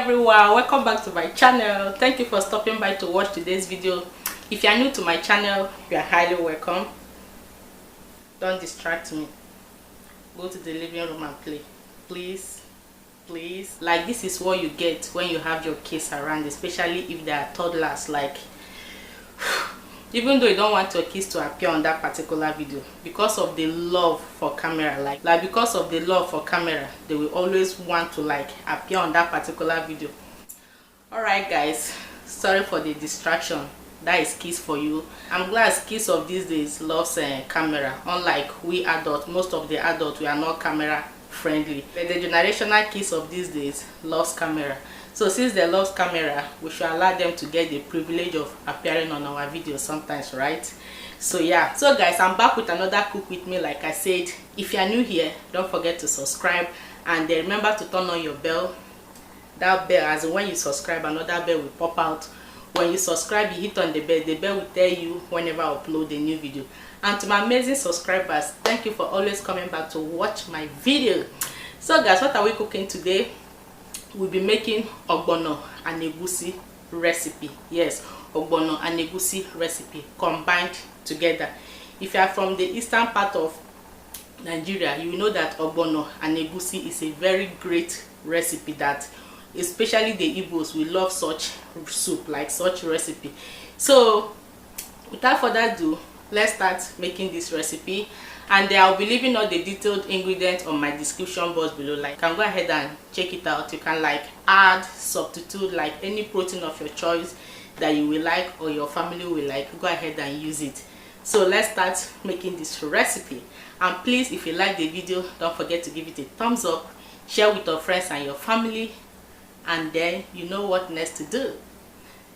everyone, welcome back to my channel. Thank you for stopping by to watch today's video. If you are new to my channel, you are highly welcome. Don't distract me. Go to the living room and play, please. Like, this is what you get when you have your kids around, especially if they are toddlers. Like, even though you don't want your kids to appear on that particular video, because of the love for camera, like because of the love for camera, they will always want to appear on that particular video. All right guys, sorry for the distraction. That is kids for you. I'm glad kids of these days loves camera, unlike we adults. Most of the adults, we are not camera friendly, but the generational kids of these days loves camera. So since they love camera, we should allow them to get the privilege of appearing on our videos sometimes, right? So yeah, so guys, I'm back with another cook with me. Like I said, if you are new here, don't forget to subscribe, and then remember to turn on your bell. That bell, as when you subscribe, another bell will pop out. When you subscribe, you hit on the bell will tell you whenever I upload a new video. And to my amazing subscribers, thank you for always coming back to watch my video. So guys, what are we cooking today? We'll be making Ogbono and Egusi recipe. Yes, Ogbono and Egusi recipe combined together. If you are from the eastern part of Nigeria, you know that Ogbono and Egusi is a very great recipe that especially the Igbos, we love such soup, like such recipe. So without further ado, let's start making this recipe, and I'll be leaving all the detailed ingredients on my description box below. Like, you can go ahead and check it out. You can add, substitute any protein of your choice that you will like or your family will like. Go ahead and use it. So let's start making this recipe. And please, if you like the video, don't forget to give it a thumbs up, share with your friends and your family, and then you know what next to do.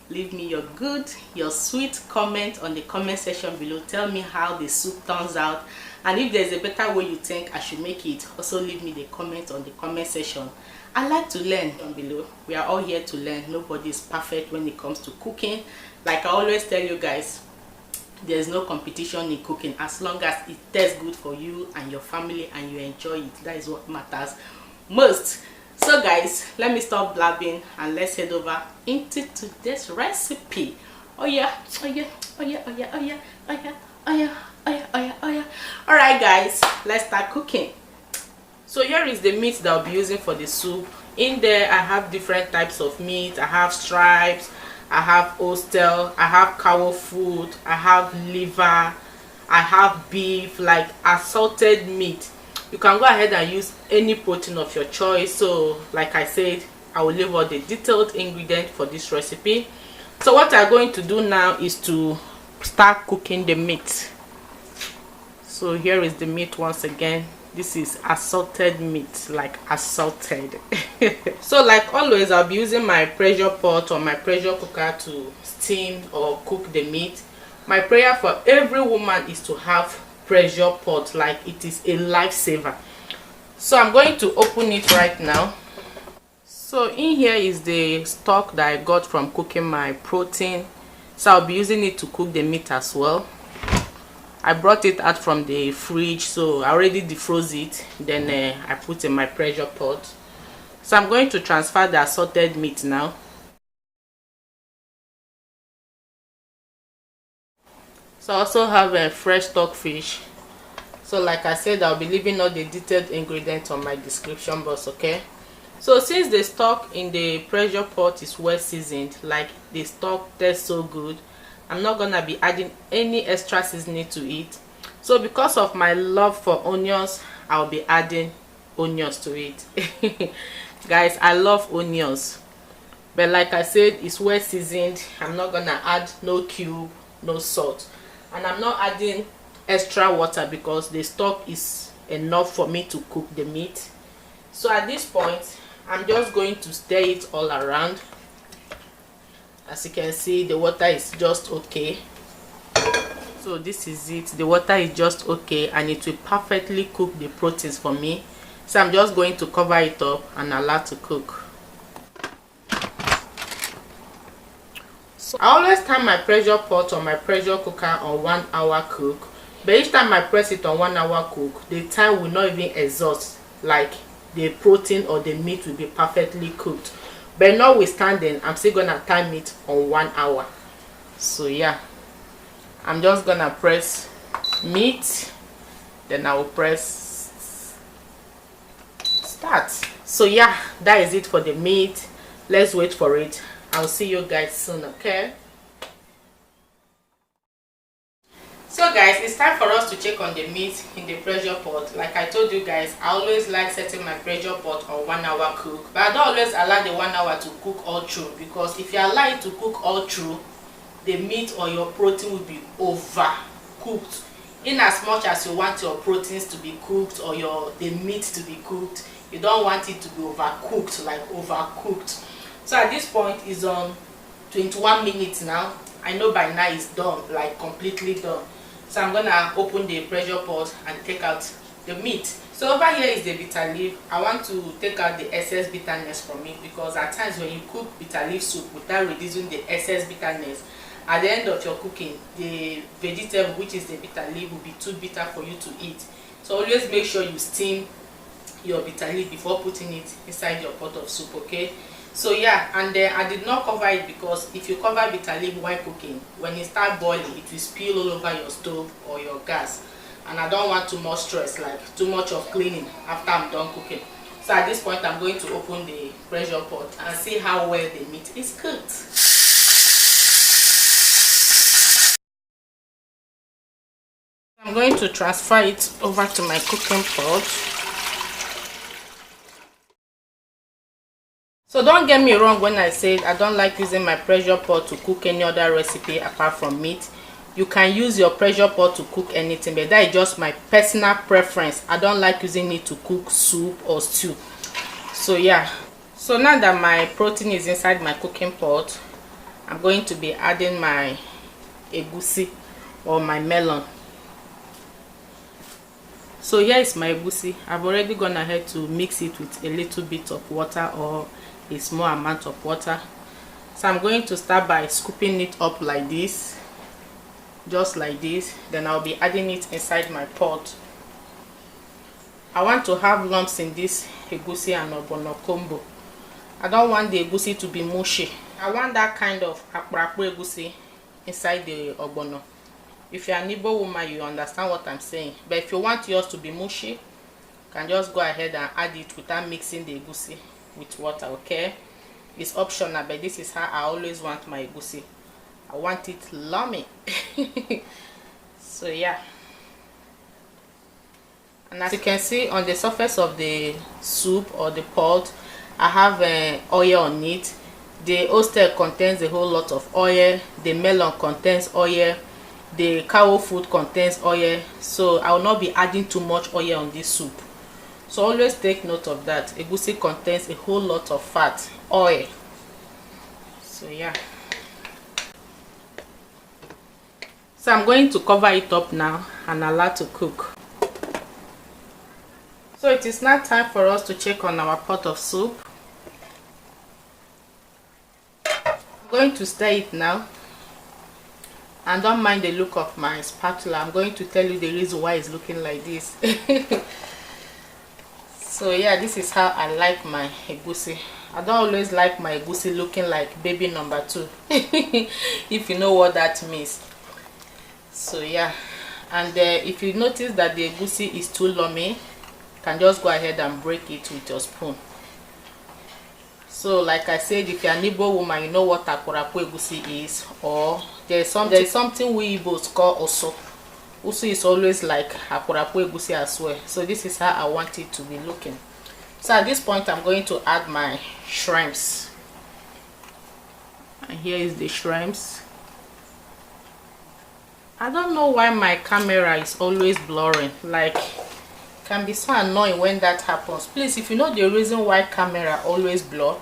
Leave me your sweet comment on the comment section below. Tell me how the soup turns out, and if there's a better way you think I should make it, also leave me the comment on the comment section. I like to learn down below. We are all here to learn. Nobody is perfect when it comes to cooking. Like I always tell you guys, there's no competition in cooking. As long as it tastes good for you and your family and you enjoy it, that is what matters most. So guys, let me stop blabbing and let's head over into today's recipe. Oh yeah. Alright guys, let's start cooking. So here is the meat that I'll be using for the soup. In there I have different types of meat. I have stripes, I have oxtail, I have cow foot, I have liver, I have beef, like assorted meat. You can go ahead and use any protein of your choice. So like I said, I will leave all the detailed ingredients for this recipe. So what I'm going to do now is to start cooking the meat. So here is the meat once again. This is assorted meat, like assorted. So like always, I'll be using my pressure pot or my pressure cooker to steam or cook the meat. My prayer for every woman is to have pressure pot, like it is a lifesaver. So I'm going to open it right now. So in here is the stock that I got from cooking my protein, so I'll be using it to cook the meat as well. I brought it out from the fridge, so I already defroze it, then I put in my pressure pot. So I'm going to transfer the assorted meat now. So I also have a fresh stockfish. So like I said, I'll be leaving all the detailed ingredients on my description box, okay? So since the stock in the pressure pot is well seasoned, like the stock tastes so good, I'm not gonna be adding any extra seasoning to it. So because of my love for onions, I'll be adding onions to it. Guys, I love onions, but like I said, it's well seasoned. I'm not gonna add no cube, no salt, and I'm not adding extra water because the stock is enough for me to cook the meat. So at this point, I'm just going to stir it all around. As you can see, the water is just okay. So this is it. The water is just okay, and it will perfectly cook the proteins for me. So I'm just going to cover it up and allow it to cook. So I always time my pressure pot or my pressure cooker on 1 hour cook, but each time I press it on 1 hour cook, the time will not even exhaust. Like the protein or the meat will be perfectly cooked. but notwithstanding, I'm still gonna time it on 1 hour. So yeah, I'm just gonna press meat, then I will press start. So yeah, that is it for the meat. Let's wait for it. I'll see you guys soon, okay? So guys, it's time for us to check on the meat in the pressure pot. Like I told you guys, I always like setting my pressure pot on 1 hour cook, but I don't always allow the 1 hour to cook all through, because if you allow it to cook all through, the meat or your protein will be overcooked. In as much as you want your proteins to be cooked or the meat to be cooked, you don't want it to be overcooked, like overcooked. So at this point it's on 21 minutes now. I know by now it's done, like completely done. So I'm gonna open the pressure pot and take out the meat. So over here is the bitter leaf. I want to take out the excess bitterness from it, because at times when you cook bitter leaf soup without reducing the excess bitterness, at the end of your cooking, the vegetable, which is the bitter leaf, will be too bitter for you to eat. So always make sure you steam your bitter leaf before putting it inside your pot of soup, okay? So yeah, and then I did not cover it, because if you cover bitter leaf while cooking, when it starts boiling, it will spill all over your stove or your gas, and I don't want too much stress, like too much of cleaning after I'm done cooking. So at this point, I'm going to open the pressure pot and see how well the meat is cooked. I'm going to transfer it over to my cooking pot. So don't get me wrong when I said I don't like using my pressure pot to cook any other recipe apart from meat. You can use your pressure pot to cook anything, but that is just my personal preference. I don't like using it to cook soup or stew. So yeah, so now that my protein is inside my cooking pot, I'm going to be adding my egusi or my melon. So here is my egusi. I've already gone ahead to mix it with a little bit of water or a small amount of water. So I'm going to start by scooping it up like this, just like this. Then I'll be adding it inside my pot. I want to have lumps in this egusi and ogbono combo. I don't want the egusi to be mushy. I want that kind of akprakpo egusi inside the ogbono. If you're an Igbo woman, you understand what I'm saying. But if you want yours to be mushy, you can just go ahead and add it without mixing the egusi with water, okay? It's optional, but this is how I always want my egusi. I want it lummy. So yeah, and as you can see on the surface of the soup or the pot, I have oil on it. The oyster contains a whole lot of oil, the melon contains oil, the cow food contains oil, so I will not be adding too much oil on this soup. So always take note of that. Egusi contains a whole lot of fat, oil. So yeah, so I'm going to cover it up now and allow to cook. So it is now time for us to check on our pot of soup. I'm going to stir it now, and don't mind the look of my spatula. I'm going to tell you the reason why it's looking like this. So yeah, this is how I like my egusi. I don't always like my egusi looking like baby number 2. If you know what that means. So yeah, and if you notice that the egusi is too lummy, you can just go ahead and break it with your spoon. So like I said, if you're an Igbo woman, you know what akprakpo egusi is, or there's something we Igbos call oso. Oso is always like akprakpo egusi as well. So this is how I want it to be looking. So at this point, I'm going to add my shrimps. And here is the shrimps. I don't know why my camera is always blurring. Like, it can be so annoying when that happens. Please, if you know the reason why camera always blur,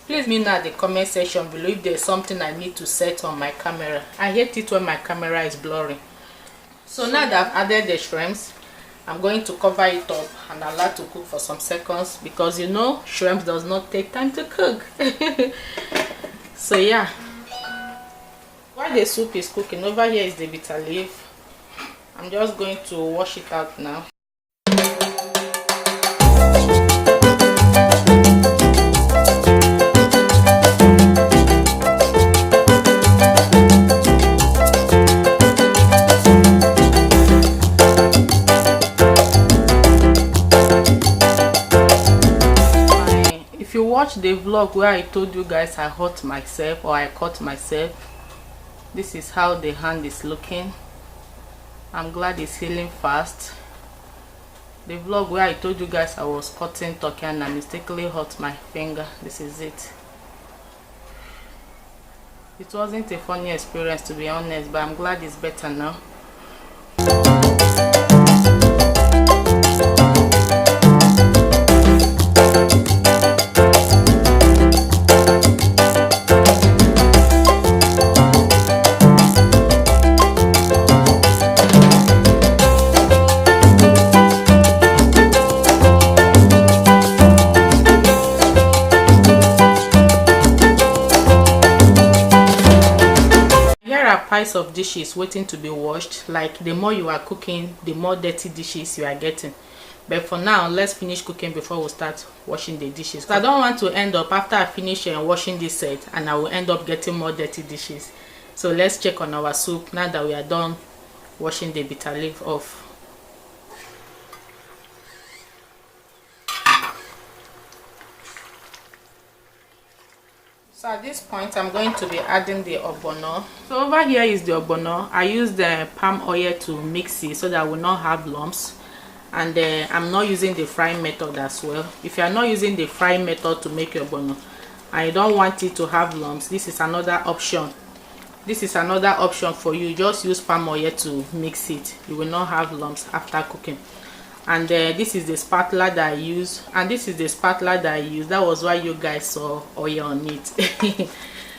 please let me know in the comment section below if there's something I need to set on my camera. I hate it when my camera is blurring. So now that I've added the shrimps, I'm going to cover it up and allow to cook for some seconds, because you know shrimp does not take time to cook. So yeah, while the soup is cooking, over here is the bitter leaf. I'm just going to wash it out now. watched the vlog where I told you guys I hurt myself or I cut myself, this is how the hand is looking. I'm glad it's healing fast. The vlog where I told you guys I was cutting turkey and I mistakenly hurt my finger, this is it. It wasn't a funny experience, to be honest, but I'm glad it's better now. Piles of dishes waiting to be washed. Like, the more you are cooking, the more dirty dishes you are getting. But for now, let's finish cooking before we start washing the dishes. So I don't want to end up after I finish washing this set and I will end up getting more dirty dishes. So let's check on our soup now that we are done washing the bitter leaf off. So at this point, I'm going to be adding the ogbono. So over here is the ogbono. I use the palm oil to mix it so that I will not have lumps. And I'm not using the frying method as well. If you are not using the frying method to make your ogbono, I don't want it to have lumps, this is another option. This is another option for you. Just use palm oil to mix it. You will not have lumps after cooking. And this is the spatula that I use, and this is the spatula that I use. That was why you guys saw oil on it.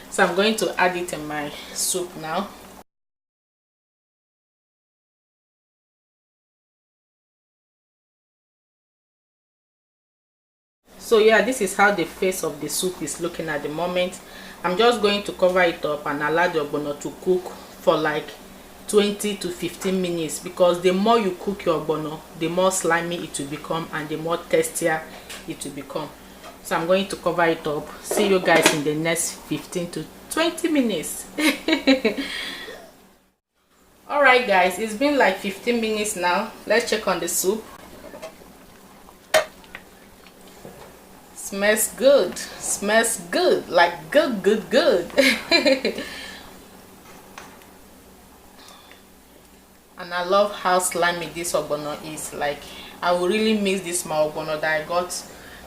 So I'm going to add it in my soup now. So yeah, this is how the face of the soup is looking at the moment. I'm just going to cover it up and allow the ogbono to cook for like 20 to 15 minutes, because the more you cook your ogbono, the more slimy it will become and the more tastier it will become. So I'm going to cover it up. See you guys in the next 15 to 20 minutes. Alright guys, it's been like 15 minutes now. Let's check on the soup. Smells good. Smells good. Like good. And I love how slimy this ogbono is. Like, I will really mix this my ogbono that I got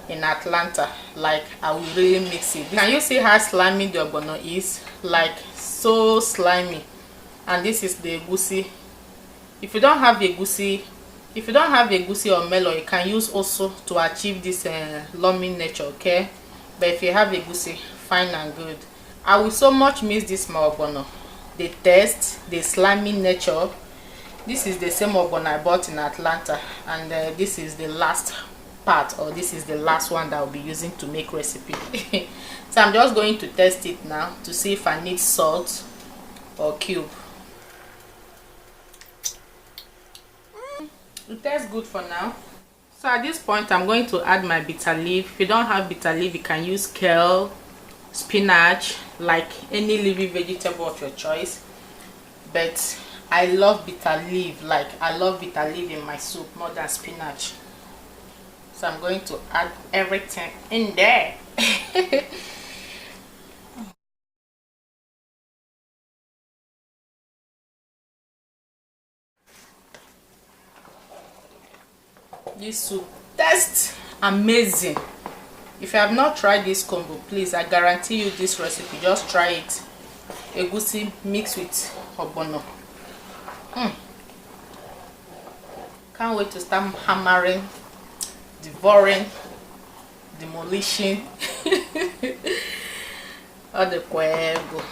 in Atlanta. Like, I will really mix it. Can you see how slimy the ogbono is? Like, so slimy. And this is the egusi. If you don't have egusi or melon, you can use also to achieve this lummy nature, okay? But if you have egusi, fine and good. I will so much miss this my ogbono. The taste, the slimy nature. This is the same ogbono I bought in Atlanta, and this is the last part, or this is the last one that I'll be using to make recipe. So I'm just going to test it now to see if I need salt or cube. It tastes good for now. So at this point, I'm going to add my bitter leaf. If you don't have bitter leaf, you can use kale, spinach, like any leafy vegetable of your choice. But I love bitter leaf. Like, I love bitter leaf in my soup more than spinach. So I'm going to add everything in there. This soup tastes amazing. If you have not tried this combo, please, I guarantee you this recipe, just try it. Egusi mixed with ogbono. Can't wait to start hammering, devouring, demolishing all the kwego.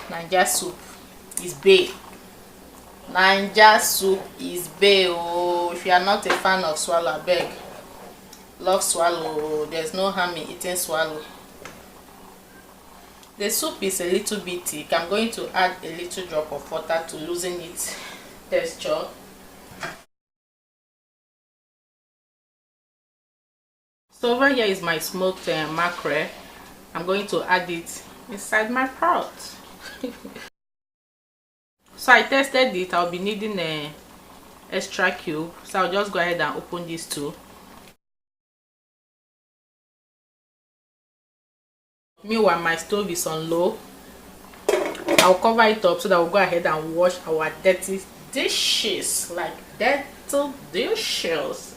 Naija soup is bae. Naija soup is bae. Oh, if you are not a fan of swallow, beg. Love swallow. There's no harm in eating swallow. The soup is a little bit thick. I'm going to add a little drop of water to loosen its texture. So over here is my smoked mackerel. I'm going to add it inside my pot. So I tested it. I'll be needing an extra cube. So I'll just go ahead and open these two. Meanwhile, my stove is on low. I'll cover it up so that we'll go ahead and wash our dirty dishes, like dirty dishes.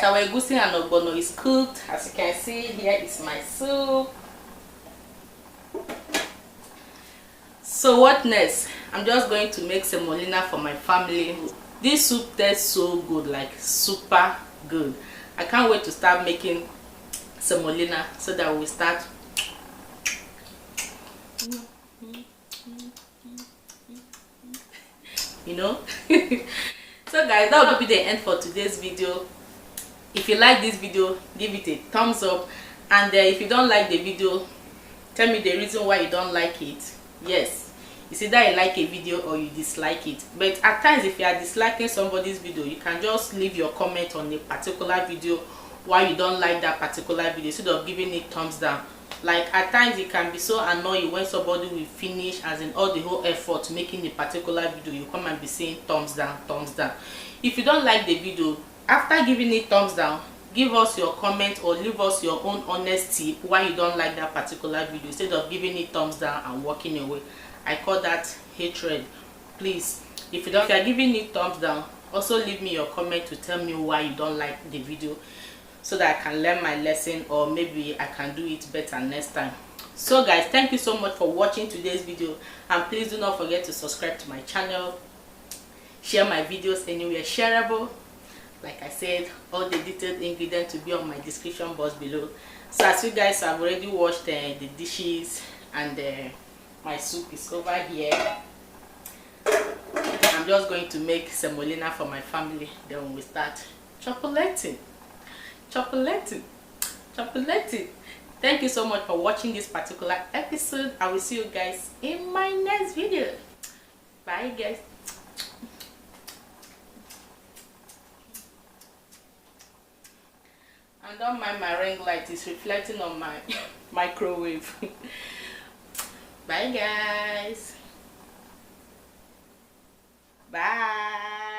Our Egusi and Ogbono is cooked. As you can see, here is my soup. So what next? I'm just going to make semolina for my family. This soup tastes so good, like super good. I can't wait to start making semolina so that we start. You know. So guys, that will be the end for today's video. If you like this video, give it a thumbs up, and if you don't like the video, tell me the reason why you don't like it. Yes, it's either you like a video or you dislike it. But at times, if you are disliking somebody's video, you can just leave your comment on a particular video why you don't like that particular video instead of giving it thumbs down. Like at times it can be so annoying when somebody will finish as in all the whole effort making a particular video, you come and be saying thumbs down, thumbs down. If you don't like the video, after giving it thumbs down, give us your comment or leave us your own honest tip why you don't like that particular video instead of giving it thumbs down and walking away. I call that hatred. Please, if you are giving it thumbs down, also leave me your comment to tell me why you don't like the video so that I can learn my lesson, or maybe I can do it better next time. So guys, thank you so much for watching today's video, and please do not forget to subscribe to my channel, share my videos anywhere shareable. Like I said, all the detailed ingredients will be on my description box below. So as you guys have already watched the dishes, and my soup is over here, I'm just going to make semolina for my family. Then we start chocolating. Thank you so much for watching this particular episode. I will see you guys in my next video. Bye guys. And don't mind my ring light, it's reflecting on my microwave. Bye guys. Bye.